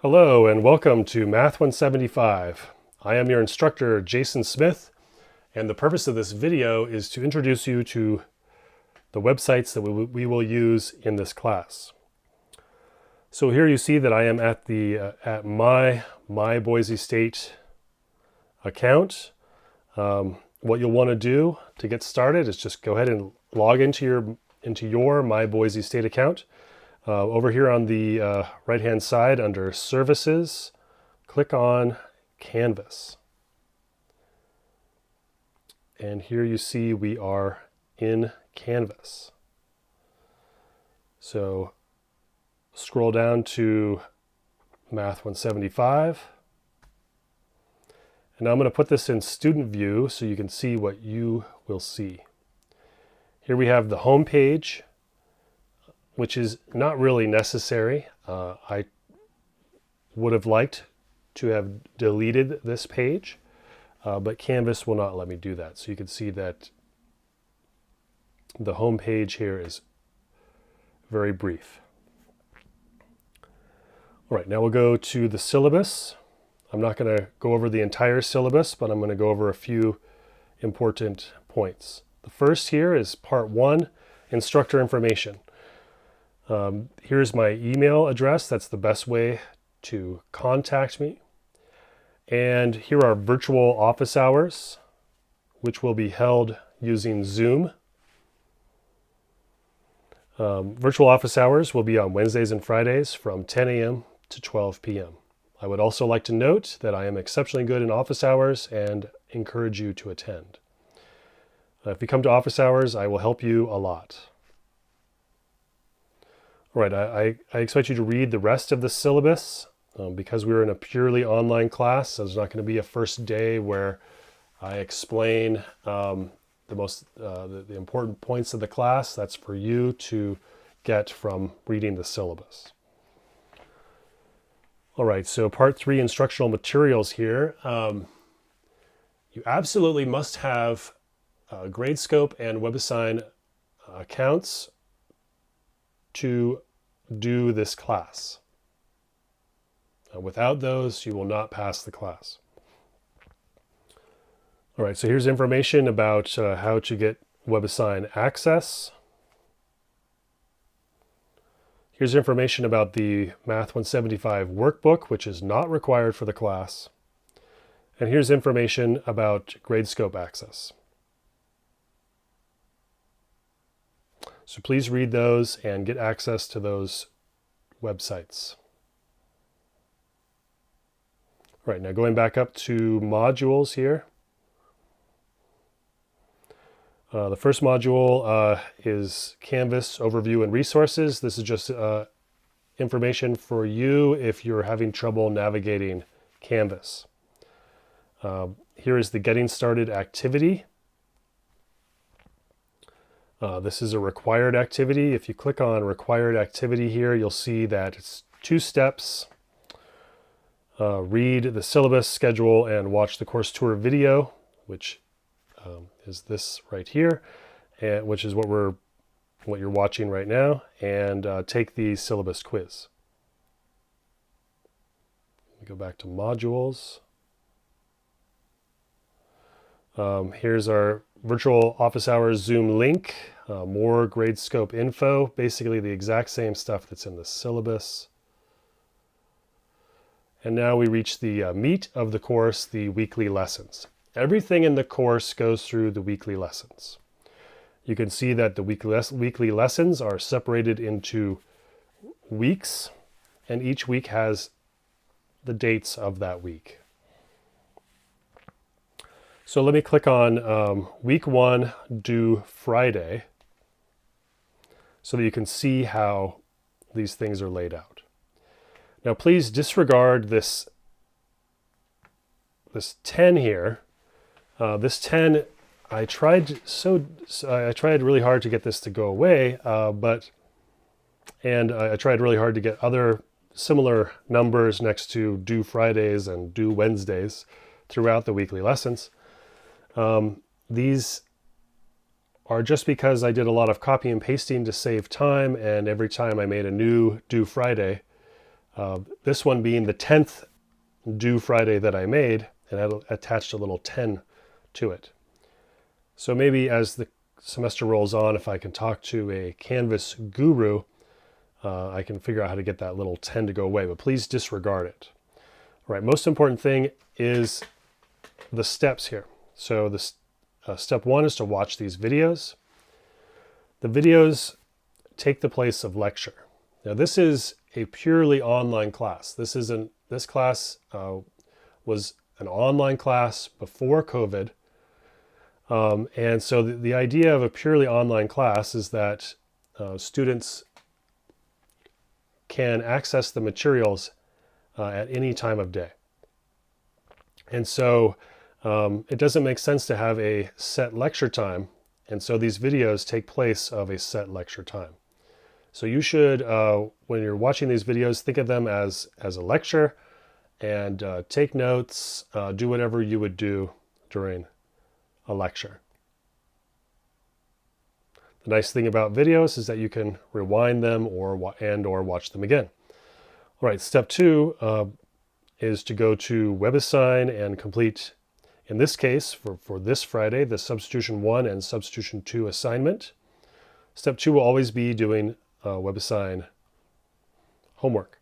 Hello and welcome to Math 175. I am your instructor, Jason Smith, and the purpose of this video is to introduce you to the websites that we will use in this class. So here you see that I am at the my Boise State account. What you'll want to do to get started is just go ahead and log into your My Boise State account. Over here on the right-hand side under Services, click on Canvas. And here you see we are in Canvas. So scroll down to Math 175. And now I'm going to put this in student view so you can see what you will see. Here we have the home page, which is not really necessary. I would have liked to have deleted this page, but Canvas will not let me do that. So you can see that the home page here is very brief. All right, now we'll go to the syllabus. I'm not going to go over the entire syllabus, but I'm going to go over a few important points. The first here is part 1, Instructor Information. Here's my email address. That's the best way to contact me. And here are virtual office hours, which will be held using Zoom. Virtual office hours will be on Wednesdays and Fridays from 10 a.m. to 12 p.m. I would also like to note that I am exceptionally good in office hours and encourage you to attend. If you come to office hours, I will help you a lot. All right, I expect you to read the rest of the syllabus because we're in a purely online class. So there's not going to be a first day where I explain the important points of the class. That's for you to get from reading the syllabus. All right, so part 3, instructional materials here. You absolutely must have Gradescope and WebAssign accounts to do this class. Without those, you will not pass the class. All right, so here's information about how to get WebAssign access. Here's information about the Math 175 workbook, which is not required for the class. And here's information about Gradescope access. So please read those and get access to those websites. All right, now going back up to modules here. The first module is Canvas Overview and Resources. This is just information for you if you're having trouble navigating Canvas. Here is the Getting Started activity. This is a required activity. If you click on required activity here, you'll see that it's 2 steps. Read the syllabus, schedule, and watch the course tour video, which is this right here, and which is what you're watching right now, and take the syllabus quiz. We go back to modules. Here's our virtual office hours Zoom link, more Gradescope info, basically the exact same stuff that's in the syllabus. And now we reach the meat of the course, the weekly lessons. Everything in the course goes through the weekly lessons. You can see that the weekly lessons are separated into weeks, and each week has the dates of that week. So let me click on week 1 due Friday so that you can see how these things are laid out. Now please disregard this 10 here. This 10, I tried really hard to get this to go away, and I tried really hard to get other similar numbers next to due Fridays and due Wednesdays throughout the weekly lessons. These are just because I did a lot of copy and pasting to save time, and every time I made a new due Friday, This one being the 10th due Friday that I made, and I attached a little 10 to it. So maybe as the semester rolls on, if I can talk to a Canvas guru, I can figure out how to get that little 10 to go away, but please disregard it. All right, most important thing is the steps here. So the step 1 is to watch these videos. The videos take the place of lecture. Now this is a purely online class. This class was an online class before COVID. And so the idea of a purely online class is that students can access the materials at any time of day. And so it doesn't make sense to have a set lecture time. And so these videos take place of a set lecture time. So you should, when you're watching these videos, think of them as a lecture and take notes, do whatever you would do during a lecture. The nice thing about videos is that you can rewind them or watch them again. All right, step 2 is to go to WebAssign and complete, in this case, for this Friday, the Substitution 1 and Substitution 2 assignment. Step 2 will always be doing WebAssign homework.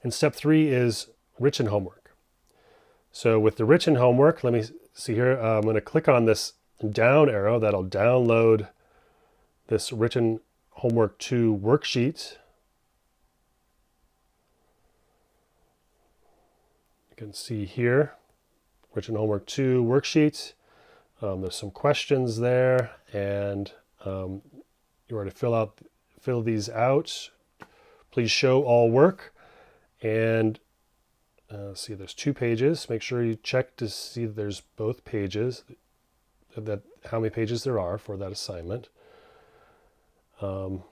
And step 3 is written homework. So with the written homework, let me see here, I'm going to click on this down arrow. That'll download this written homework 2 worksheet. You can see here, written homework 2 worksheet. There's some questions there, and you are to fill these out. Please show all work, and see, there's 2 pages. Make sure you check to see that there's both pages, how many pages there are for that assignment. And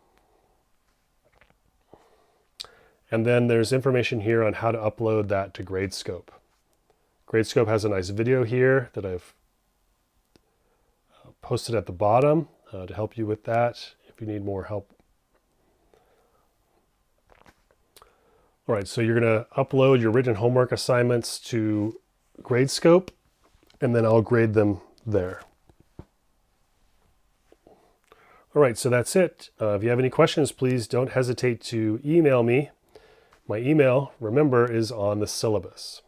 then there's information here on how to upload that to Gradescope. Gradescope has a nice video here that I've posted at the bottom to help you with that if you need more help. All right, so you're going to upload your written homework assignments to Gradescope, and then I'll grade them there. All right, so that's it. If you have any questions, please don't hesitate to email me. My email, remember, is on the syllabus.